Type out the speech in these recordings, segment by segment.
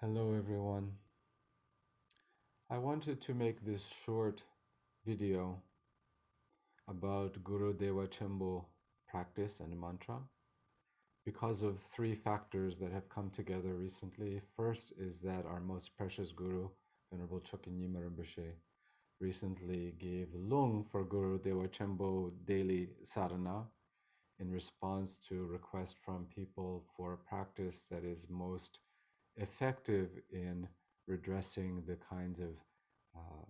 Hello everyone. I wanted to make this short video about Guru Dewa Chenpo practice and mantra because of three factors that have come together recently. First is that our most precious Guru, Venerable Chogling Rinpoche, recently gave the lung for Guru Dewa Chenpo daily sadhana in response to requests from people for a practice that is most effective in redressing the kinds of uh,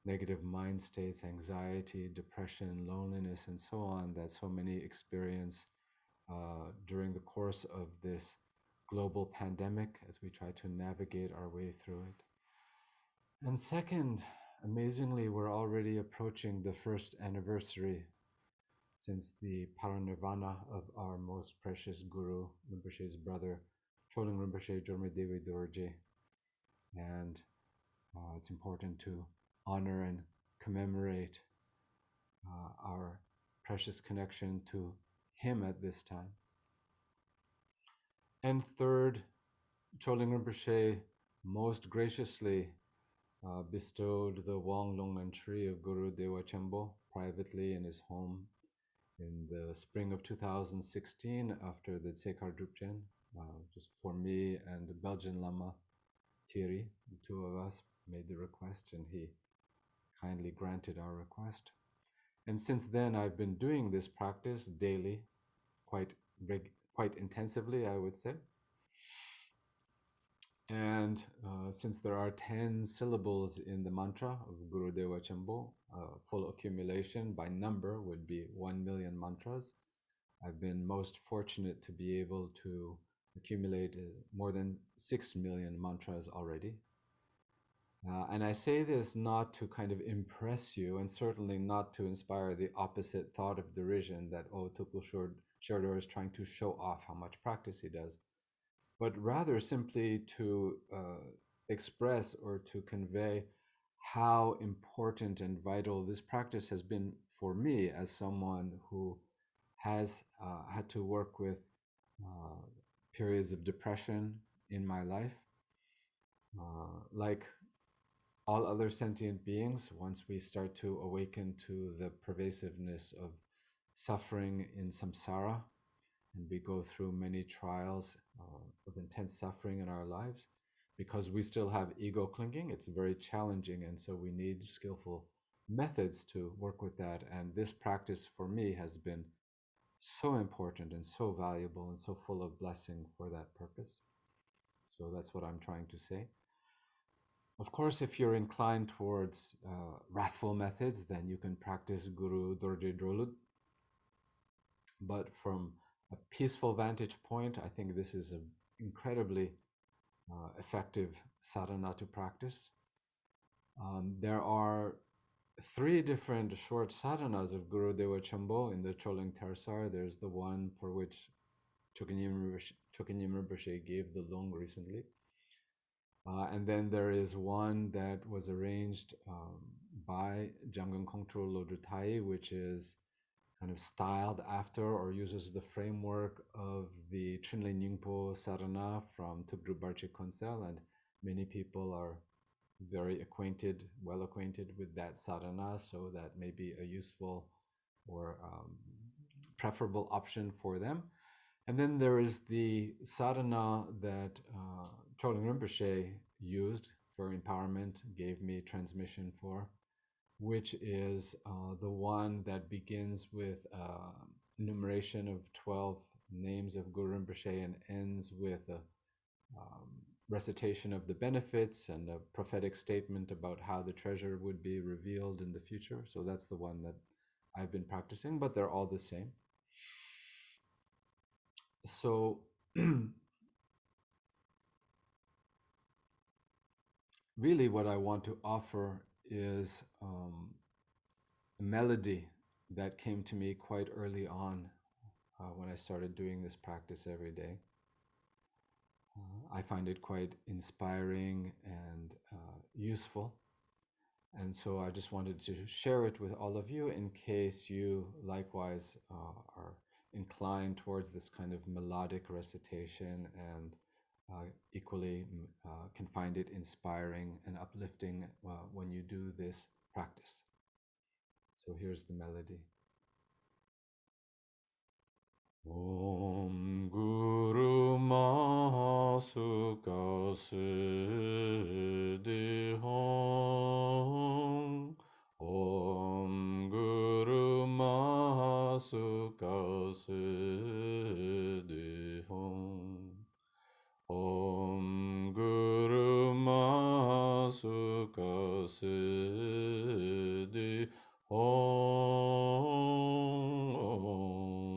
negative mind states, anxiety, depression, loneliness, and so on that so many experience during the course of this global pandemic as we try to navigate our way through it. And second, amazingly, we're already approaching the first anniversary since the paranirvana of our most precious Guru, Rinpoche's brother, Chogling Rinpoche Jorme Dewi Dorje. And it's important to honor and commemorate our precious connection to him at this time. And third, Chogling Rinpoche most graciously bestowed the Wang Longmen tree of Guru Dewa Chenpo privately in his home in the spring of 2016 after the Tsekar Drupchen, just for me and the Belgian Lama Thierry, the two of us made the request and he kindly granted our request. And since then, I've been doing this practice daily, quite intensively, I would say. And since there are 10 syllables in the mantra of Guru Dewa Chenpo, full accumulation by number would be 1 million mantras. I've been most fortunate to be able to accumulate more than 6 million mantras already. And I say this not to kind of impress you, and certainly not to inspire the opposite thought of derision that, oh, Tukul Shodor is trying to show off how much practice he does, but rather simply to express or to convey how important and vital this practice has been for me as someone who has had to work with uh, periods of depression in my life. Like all other sentient beings, once we start to awaken to the pervasiveness of suffering in samsara, and we go through many trials of intense suffering in our lives, because we still have ego clinging, it's very challenging, and so we need skillful methods to work with that. And this practice for me has been so important and so valuable and so full of blessing for that purpose. So that's what I'm trying to say. Of course, if you're inclined towards wrathful methods, then you can practice Guru Dorje Drolud. But from a peaceful vantage point, I think this is an incredibly effective sadhana to practice. There are three different short sadhanas of Guru Dewa Chenpo in the Chogling Tersar. There's the one for which Chogling Rinpoche gave the lung recently. And then there is one that was arranged by Jamgon Kongtrul Lodrutai, which is kind of styled after or uses the framework of the Trinley Nyingpo Sarana from Tukdru Barchi Konsel, and many people are very well acquainted with that sadhana, so that may be a useful or preferable option for them. And then there is the sadhana that Chogling Rinpoche used for empowerment, gave me transmission for, which is the one that begins with enumeration of 12 names of Guru Rinpoche and ends with a recitation of the benefits and a prophetic statement about how the treasure would be revealed in the future. So that's the one that I've been practicing, but they're all the same. So really what I want to offer is a melody that came to me quite early on when I started doing this practice every day. I find it quite inspiring and useful. And so I just wanted to share it with all of you in case you likewise are inclined towards this kind of melodic recitation and equally can find it inspiring and uplifting when you do this practice. So here's the melody. Om Guru Mahasuka Siddhi Hong. Om Guru Mahasuka Siddhi Hong. Om Guru Mahasuka Siddhi Om.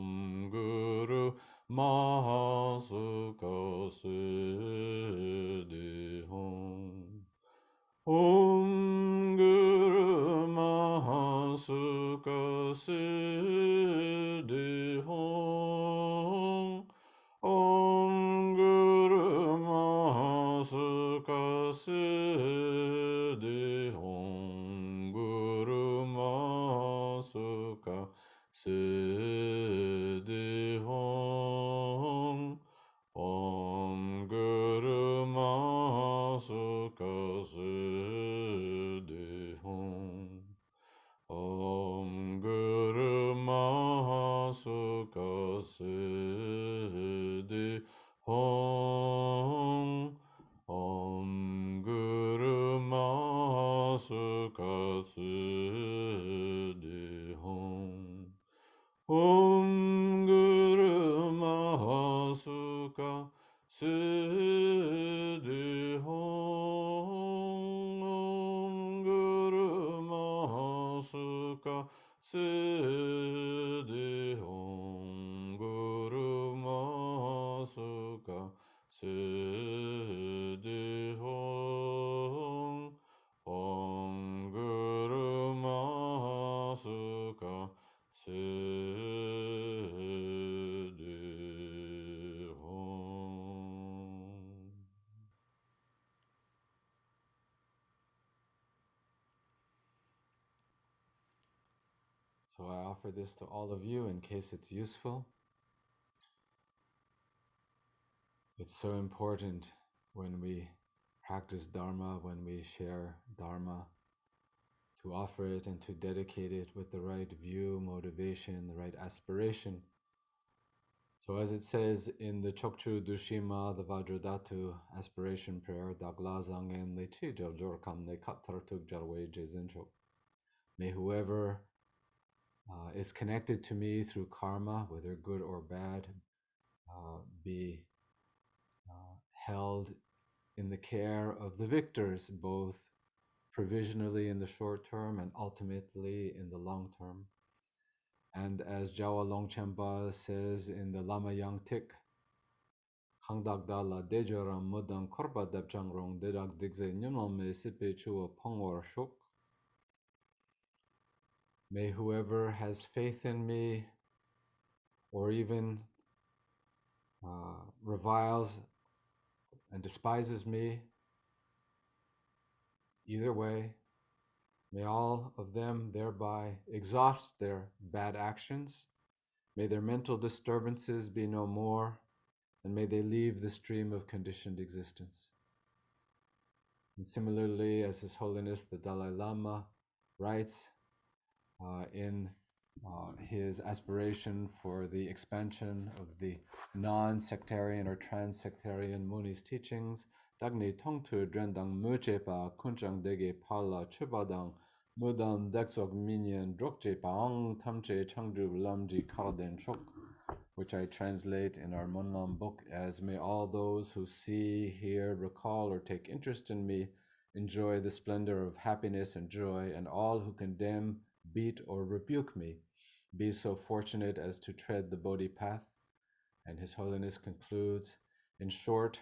Om Guru Mahasuka Siddhi Om. Om Guru Mahasuka Siddhi Om. Om Guru Mahasuka Siddhi Om. Guru Mahasuka Siddhi Om. Om Guru Mahasuka Siddhi Om. Om Guru Mahasuka Siddhi Om. Om Guru Mahasuka Siddhi Om. Om Guru Mahasuka Siddhi Om. Om Guru Mahasuka Siddhi Om. Guru Mahasuka Siddhi Om. Om Guru Mahasuka Siddhi Om. So I offer this to all of you in case it's useful. It's so important when we practice Dharma, when we share Dharma, to offer it and to dedicate it with the right view, motivation, the right aspiration. So as it says in the Chokchu Dushima, the Vajradhatu aspiration prayer, Dagla Zangen Lechi Jorkam Ne Kaptartuk Jarwe Jezinchok. May whoever is connected to me through karma, whether good or bad, be held in the care of the victors, both provisionally in the short term and ultimately in the long term. And as Jawa Longchenpa says in the Lama Yang Tik, Khangdagda la dejoram mudang korba dapchangrong derak digze nyunol me sipe chua pongwar shuk. May whoever has faith in me or even reviles and despises me, either way, may all of them thereby exhaust their bad actions. May their mental disturbances be no more, and may they leave the stream of conditioned existence. And similarly, as His Holiness the Dalai Lama writes in his aspiration for the expansion of the non-sectarian or trans-sectarian Muni's teachings, Dagni Tongtu Drendang Muchepa Kunchang Dege Pala Chubadang Mudan Dexok Minyan Drokje Paang Tamche Changdu Lamji Karden Chok, which I translate in our Monlam book as, may all those who see, hear, recall, or take interest in me enjoy the splendor of happiness and joy, and all who condemn, beat, or rebuke me be so fortunate as to tread the Bodhi path. And His Holiness concludes, in short,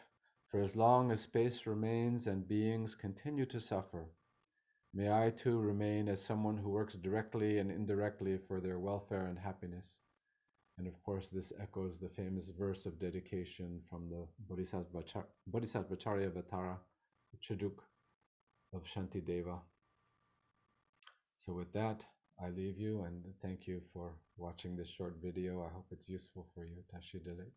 for as long as space remains and beings continue to suffer, may I too remain as someone who works directly and indirectly for their welfare and happiness. And of course, this echoes the famous verse of dedication from the Bodhisattvacharya Vatara, the Chijuk of Shantideva. So with that, I leave you and thank you for watching this short video. I hope it's useful for you. Tashi Dele.